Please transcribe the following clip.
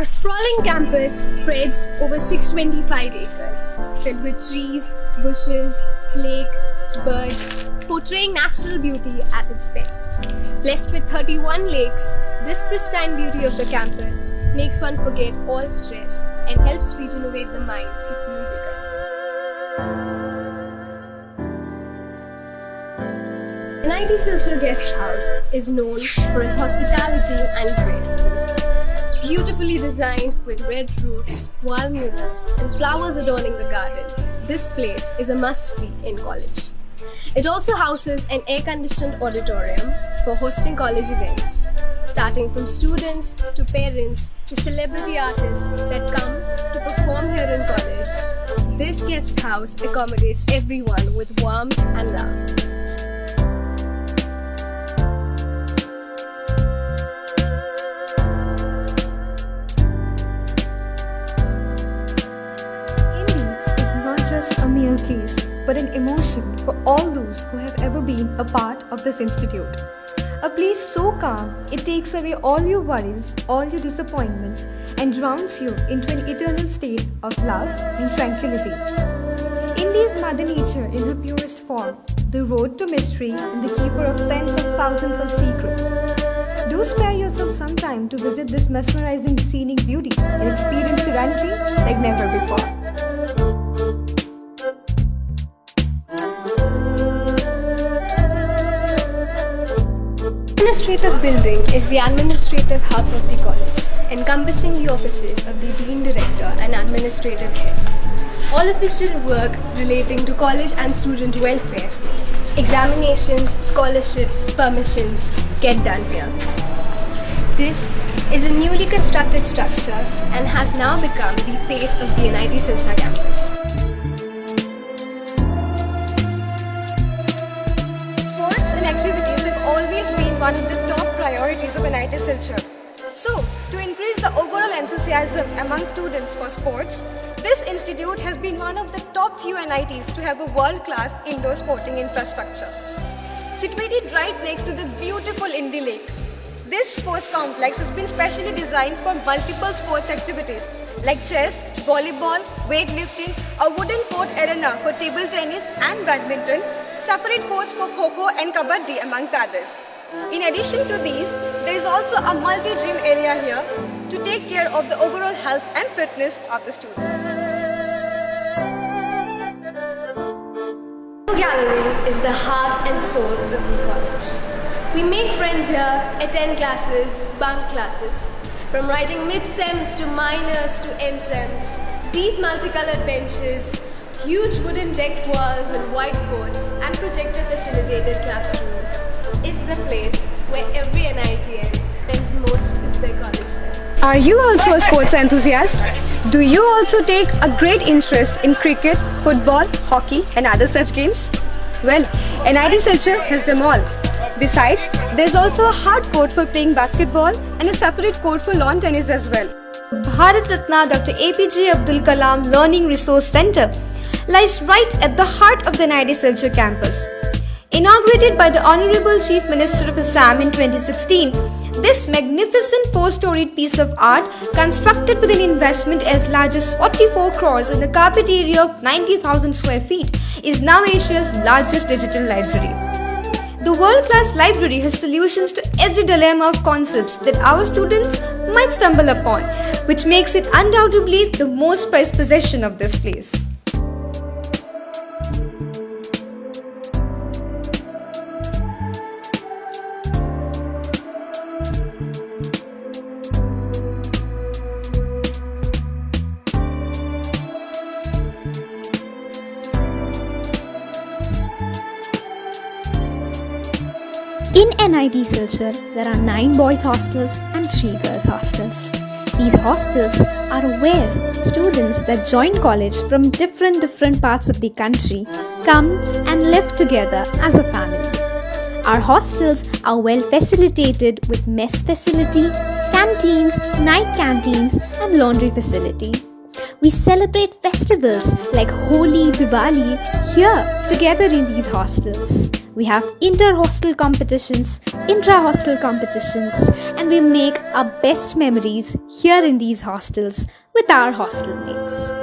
Our sprawling campus spreads over 625 acres, filled with trees, bushes, lakes, birds, portraying natural beauty at its best. Blessed with 31 lakes, this pristine beauty of the campus makes one forget all stress and helps regenerate the mind to feel bigger. NIT Silchar Guest House is known for its hospitality and great food. Beautifully designed with red roofs, wall murals, and flowers adorning the garden, this place is a must-see in college. It also houses an air-conditioned auditorium for hosting college events, starting from students to parents to celebrity artists that come to perform here in college. This guest house accommodates everyone with warmth and love. A mere place, but an emotion for all those who have ever been a part of this institute. A place so calm, it takes away all your worries, all your disappointments, and drowns you into an eternal state of love and tranquility. India's Mother Nature in her purest form, the road to mystery and the keeper of tens of thousands of secrets. Do spare yourself some time to visit this mesmerizing scenic beauty and experience serenity like never before. The administrative building is the administrative hub of the college, encompassing the offices of the Dean Director and administrative heads. All official work relating to college and student welfare, examinations, scholarships, permissions get done here. This is a newly constructed structure and has now become the face of the NIT Silchar campus. Sports and activities have always been one of the top priorities of NIT Silchar. So, to increase the overall enthusiasm among students for sports, this institute has been one of the top few NITs to have a world-class indoor sporting infrastructure. Situated right next to the beautiful Indy Lake, this sports complex has been specially designed for multiple sports activities like chess, volleyball, weightlifting, a wooden court arena for table tennis and badminton, separate courts for Kho-Kho and Kabaddi amongst others. In addition to these, there is also a multi-gym area here to take care of the overall health and fitness of the students. The gallery is the heart and soul of the college. We make friends here, attend classes, bunk classes. From writing mid-sems to minors to end-sems, these multicolored benches, huge wooden decked walls and whiteboards and projector-facilitated classrooms is the place where every NITian spends most of their college life. Are you also a sports enthusiast? Do you also take a great interest in cricket, football, hockey and other such games? Well, NIT Silchar has them all. Besides, there's also a hard court for playing basketball and a separate court for lawn tennis as well. Bharat Ratna Dr. APJ Abdul Kalam Learning Resource Center lies right at the heart of the NIT Silchar campus. Inaugurated by the Honorable Chief Minister of Assam in 2016, this magnificent four-storied piece of art, constructed with an investment as large as 44 crores in a carpet area of 90,000 square feet, is now Asia's largest digital library. The world-class library has solutions to every dilemma of concepts that our students might stumble upon, which makes it undoubtedly the most prized possession of this place. In NIT Silchar, there are 9 boys hostels and 3 girls hostels. These hostels are where students that join college from different parts of the country come and live together as a family. Our hostels are well facilitated with mess facility, canteens, night canteens and laundry facility. We celebrate festivals like Holi, Diwali here together in these hostels. We have inter-hostel competitions, intra-hostel competitions, and we make our best memories here in these hostels with our hostel mates.